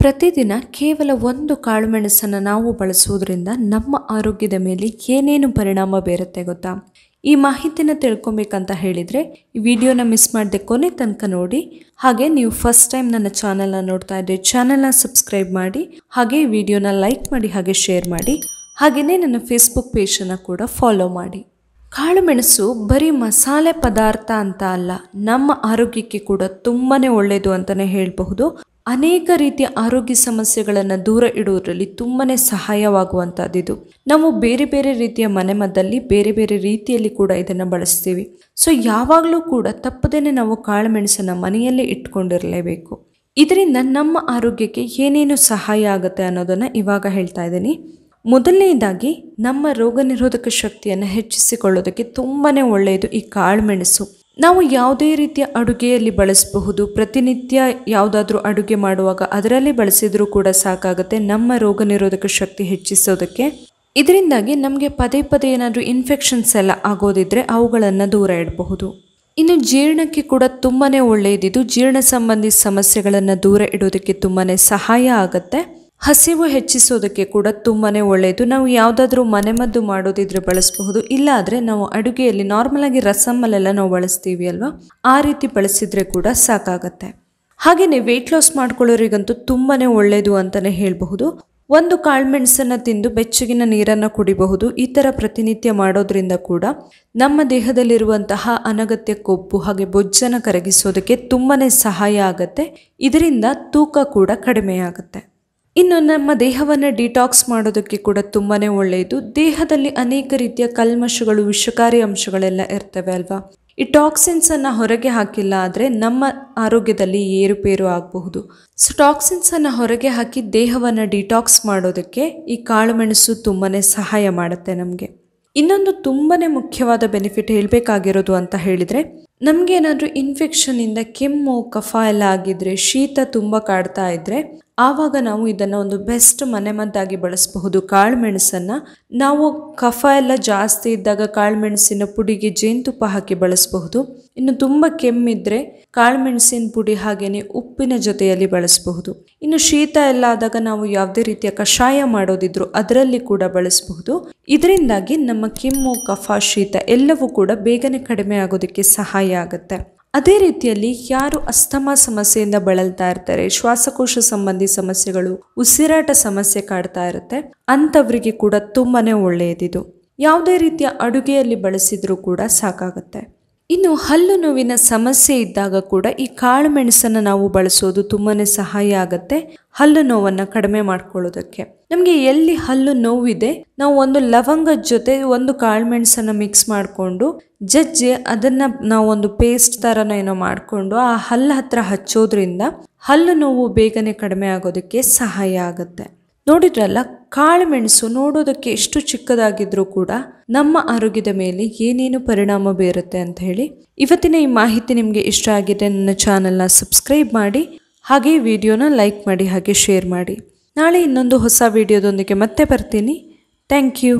ಪ್ರತಿದಿನ ಕೇವಲ ಒಂದು ಕಾಳುಮೆಣಸನ್ನು ನಾವು ಬಳಸುವುದರಿಂದ ನಮ್ಮ ಆರೋಗ್ಯದ ಮೇಲೆ ಏನೇನು ಪರಿಣಾಮ ಬೀರುತ್ತೆ ಗೊತ್ತಾ? ಈ ಮಾಹಿತಿನ ತಿಳ್ಕೊಬೇಕಂತ ಹೇಳಿದರೆ ಈ ವಿಡಿಯೋನ ಮಿಸ್ ಮಾಡದೆ ಕೊನೆ ತನಕ ನೋಡಿ. ಹಾಗೆ ನೀವು ಫಸ್ಟ್ ಟೈಮ್ ನನ್ನ ಚಾನಲ್ನ ನೋಡ್ತಾ ಇದ್ದರೆ ಚಾನಲ್ನ ಸಬ್ಸ್ಕ್ರೈಬ್ ಮಾಡಿ, ಹಾಗೆ ಈ ವಿಡಿಯೋನ ಲೈಕ್ ಮಾಡಿ, ಹಾಗೆ ಶೇರ್ ಮಾಡಿ. ಹಾಗೆಯೇ ನನ್ನ ಫೇಸ್ಬುಕ್ ಪೇಜನ್ನು ಕೂಡ ಫಾಲೋ ಮಾಡಿ. ಕಾಳುಮೆಣಸು ಬರೀ ಮಸಾಲೆ ಪದಾರ್ಥ ಅಂತ ಅಲ್ಲ, ನಮ್ಮ ಆರೋಗ್ಯಕ್ಕೆ ಕೂಡ ತುಂಬಾ ಒಳ್ಳೆಯದು ಅಂತಲೇ ಹೇಳಬಹುದು. ಅನೇಕ ರೀತಿಯ ಆರೋಗ್ಯ ಸಮಸ್ಯೆಗಳನ್ನು ದೂರ ಇಡುವುದರಲ್ಲಿ ತುಂಬಾ ಸಹಾಯವಾಗುವಂಥದ್ದು. ನಾವು ಬೇರೆ ಬೇರೆ ರೀತಿಯ ಮನೆಮದ್ದಲ್ಲಿ ಬೇರೆ ಬೇರೆ ರೀತಿಯಲ್ಲಿ ಕೂಡ ಇದನ್ನು ಬಳಸ್ತೀವಿ. ಸೊ ಯಾವಾಗಲೂ ಕೂಡ ತಪ್ಪದೇನೆ ನಾವು ಕಾಳುಮೆಣಸನ್ನು ಮನೆಯಲ್ಲೇ ಇಟ್ಕೊಂಡಿರಲೇಬೇಕು. ಇದರಿಂದ ನಮ್ಮ ಆರೋಗ್ಯಕ್ಕೆ ಏನೇನು ಸಹಾಯ ಆಗುತ್ತೆ ಅನ್ನೋದನ್ನು ಇವಾಗ ಹೇಳ್ತಾ ಇದ್ದೀನಿ. ಮೊದಲನೇದಾಗಿ ನಮ್ಮ ರೋಗ ನಿರೋಧಕ ಶಕ್ತಿಯನ್ನು ಹೆಚ್ಚಿಸಿಕೊಳ್ಳೋದಕ್ಕೆ ತುಂಬಾ ಒಳ್ಳೆಯದು ಈ ಕಾಳುಮೆಣಸು. ನಾವು ಯಾವುದೇ ರೀತಿಯ ಅಡುಗೆಯಲ್ಲಿ ಬಳಸಬಹುದು. ಪ್ರತಿನಿತ್ಯ ಯಾವುದಾದ್ರೂ ಅಡುಗೆ ಮಾಡುವಾಗ ಅದರಲ್ಲಿ ಬಳಸಿದ್ರೂ ಕೂಡ ಸಾಕಾಗುತ್ತೆ ನಮ್ಮ ರೋಗ ನಿರೋಧಕ ಶಕ್ತಿ ಹೆಚ್ಚಿಸೋದಕ್ಕೆ. ಇದರಿಂದಾಗಿ ನಮಗೆ ಪದೇ ಪದೇ ಏನಾದರೂ ಇನ್ಫೆಕ್ಷನ್ಸ್ ಎಲ್ಲ ಆಗೋದಿದ್ರೆ ಅವುಗಳನ್ನು ದೂರ ಇಡಬಹುದು. ಇನ್ನು ಜೀರ್ಣಕ್ಕೆ ಕೂಡ ತುಂಬಾ ಒಳ್ಳೆಯದಿದು. ಜೀರ್ಣ ಸಂಬಂಧಿ ಸಮಸ್ಯೆಗಳನ್ನು ದೂರ ಇಡೋದಕ್ಕೆ ತುಂಬಾ ಸಹಾಯ ಆಗುತ್ತೆ. ಹಸಿವು ಹೆಚ್ಚಿಸೋದಕ್ಕೆ ಕೂಡ ತುಂಬಾ ಒಳ್ಳೆಯದು. ನಾವು ಯಾವುದಾದ್ರೂ ಮನೆಮದ್ದು ಮಾಡೋದಿದ್ರೆ ಬಳಸಬಹುದು. ಇಲ್ಲ ಆದರೆ ನಾವು ಅಡುಗೆಯಲ್ಲಿ ನಾರ್ಮಲ್ ಆಗಿ ರಸಮ್ಮಲ್ಲೆಲ್ಲ ನಾವು ಬಳಸ್ತೀವಿ ಅಲ್ವಾ, ಆ ರೀತಿ ಬಳಸಿದ್ರೆ ಕೂಡ ಸಾಕಾಗತ್ತೆ. ಹಾಗೆಯೇ ವೆಯ್ಟ್ ಲಾಸ್ ಮಾಡ್ಕೊಳ್ಳೋರಿಗಂತೂ ತುಂಬಾ ಒಳ್ಳೆಯದು ಅಂತಲೇ ಹೇಳಬಹುದು. ಒಂದು ಕಾಳುಮೆಣಸನ್ನು ತಿಂದು ಬೆಚ್ಚಗಿನ ನೀರನ್ನು ಕುಡಿಬಹುದು. ಈ ಥರ ಪ್ರತಿನಿತ್ಯ ಮಾಡೋದ್ರಿಂದ ಕೂಡ ನಮ್ಮ ದೇಹದಲ್ಲಿರುವಂತಹ ಅನಗತ್ಯ ಕೊಬ್ಬು ಹಾಗೆ ಬೊಜ್ಜನ್ನು ಕರಗಿಸೋದಕ್ಕೆ ತುಂಬಾ ಸಹಾಯ ಆಗುತ್ತೆ. ಇದರಿಂದ ತೂಕ ಕೂಡ ಕಡಿಮೆ ಆಗುತ್ತೆ. ಇನ್ನು ನಮ್ಮ ದೇಹವನ್ನು ಡಿಟಾಕ್ಸ್ ಮಾಡೋದಕ್ಕೆ ಕೂಡ ತುಂಬಾ ಒಳ್ಳೆಯದು. ದೇಹದಲ್ಲಿ ಅನೇಕ ರೀತಿಯ ಕಲ್ಮಶಗಳು, ವಿಷಕಾರಿ ಅಂಶಗಳೆಲ್ಲ ಇರ್ತವೆ ಅಲ್ವಾ. ಈ ಟಾಕ್ಸಿನ್ಸನ್ನು ಹೊರಗೆ ಹಾಕಿಲ್ಲ ಆದರೆ ನಮ್ಮ ಆರೋಗ್ಯದಲ್ಲಿ ಏರುಪೇರು ಆಗಬಹುದು. ಸೊ ಟಾಕ್ಸಿನ್ಸನ್ನು ಹೊರಗೆ ಹಾಕಿ ದೇಹವನ್ನು ಡಿಟಾಕ್ಸ್ ಮಾಡೋದಕ್ಕೆ ಈ ಕಾಳುಮೆಣಸು ತುಂಬಾ ಸಹಾಯ ಮಾಡುತ್ತೆ ನಮಗೆ. ಇನ್ನೊಂದು ತುಂಬಾ ಮುಖ್ಯವಾದ ಬೆನಿಫಿಟ್ ಹೇಳಬೇಕಾಗಿರೋದು ಅಂತ ಹೇಳಿದರೆ, ನಮಗೇನಾದರೂ ಇನ್ಫೆಕ್ಷನ್ನಿಂದ ಕೆಮ್ಮು ಕಫ ಎಲ್ಲ ಆಗಿದ್ರೆ, ಶೀತ ತುಂಬ ಕಾಡ್ತಾ ಇದ್ದರೆ ಆವಾಗ ನಾವು ಇದನ್ನು ಒಂದು ಬೆಸ್ಟ್ ಮನೆಮದ್ದಾಗಿ ಬಳಸಬಹುದು. ಕಾಳುಮೆಣಸನ್ನು ನಾವು ಕಫ ಎಲ್ಲ ಜಾಸ್ತಿ ಇದ್ದಾಗ ಕಾಳುಮೆಣಸಿನ ಪುಡಿಗೆ ಜೇನುತುಪ್ಪ ಹಾಕಿ ಬಳಸಬಹುದು. ಇನ್ನು ತುಂಬ ಕೆಮ್ಮಿದ್ರೆ ಕಾಳುಮೆಣಸಿನ ಪುಡಿ ಹಾಗೆಯೇ ಉಪ್ಪಿನ ಜೊತೆಯಲ್ಲಿ ಬಳಸಬಹುದು. ಇನ್ನು ಶೀತ ಎಲ್ಲ ಆದಾಗ ನಾವು ಯಾವುದೇ ರೀತಿಯ ಕಷಾಯ ಮಾಡೋದಿದ್ರು ಅದರಲ್ಲಿ ಕೂಡ ಬಳಸಬಹುದು. ಇದರಿಂದಾಗಿ ನಮ್ಮ ಕೆಮ್ಮು ಕಫ ಶೀತ ಎಲ್ಲವೂ ಕೂಡ ಬೇಗನೆ ಕಡಿಮೆ ಆಗೋದಕ್ಕೆ ಸಹಾಯ ಆಗುತ್ತೆ. ಅದೇ ರೀತಿಯಲ್ಲಿ ಯಾರು ಅಸ್ತಮಾ ಸಮಸ್ಯೆಯಿಂದ ಬಳಲ್ತಾ ಇರ್ತಾರೆ, ಶ್ವಾಸಕೋಶ ಸಂಬಂಧಿ ಸಮಸ್ಯೆಗಳು, ಉಸಿರಾಟ ಸಮಸ್ಯೆ ಕಾಡ್ತಾ ಇರುತ್ತೆ, ಅಂಥವರಿಗೆ ಕೂಡ ತುಂಬಾ ಒಳ್ಳೆಯದಿದು. ಯಾವುದೇ ರೀತಿಯ ಅಡುಗೆಯಲ್ಲಿ ಬಳಸಿದ್ರೂ ಕೂಡ ಸಾಕಾಗುತ್ತೆ. ಇನ್ನು ಹಲ್ಲು ನೋವಿನ ಸಮಸ್ಯೆ ಇದ್ದಾಗ ಕೂಡ ಈ ಕಾಳುಮೆಣಸನ್ನು ನಾವು ಬಳಸೋದು ತುಂಬಾ ಸಹಾಯ ಆಗುತ್ತೆ ಹಲ್ಲು ನೋವನ್ನು ಕಡಿಮೆ ಮಾಡ್ಕೊಳ್ಳೋದಕ್ಕೆ. ನಮಗೆ ಎಲ್ಲಿ ಹಲ್ಲು ನೋವಿದೆ ನಾವು ಒಂದು ಲವಂಗದ ಜೊತೆ ಒಂದು ಕಾಳುಮೆಣಸನ್ನು ಮಿಕ್ಸ್ ಮಾಡಿಕೊಂಡು ಜಜ್ಜಿ ಅದನ್ನು ನಾವು ಒಂದು ಪೇಸ್ಟ್ ಥರನೋ ಏನೋ ಮಾಡಿಕೊಂಡು ಆ ಹಲ್ಲು ಹತ್ರ ಹಚ್ಚೋದ್ರಿಂದ ಹಲ್ಲು ನೋವು ಬೇಗನೆ ಕಡಿಮೆ ಆಗೋದಕ್ಕೆ ಸಹಾಯ ಆಗುತ್ತೆ. ನೋಡಿದ್ರಲ್ಲ, ಕಾಳುಮೆಣಸು ನೋಡೋದಕ್ಕೆ ಎಷ್ಟು ಚಿಕ್ಕದಾಗಿದ್ರೂ ಕೂಡ ನಮ್ಮ ಆರೋಗ್ಯದ ಮೇಲೆ ಏನೇನು ಪರಿಣಾಮ ಬೀರುತ್ತೆ ಅಂತ ಹೇಳಿ. ಇವತ್ತಿನ ಈ ಮಾಹಿತಿ ನಿಮಗೆ ಇಷ್ಟ ಆಗಿದೆ, ನನ್ನ ಚಾನಲ್ನ ಸಬ್ಸ್ಕ್ರೈಬ್ ಮಾಡಿ, ಹಾಗೆ ವಿಡಿಯೋನ ಲೈಕ್ ಮಾಡಿ, ಹಾಗೆ ಶೇರ್ ಮಾಡಿ. ನಾಳೆ ಇನ್ನೊಂದು ಹೊಸ ವಿಡಿಯೋದೊಂದಿಗೆ ಮತ್ತೆ ಬರ್ತೀನಿ. Thank you.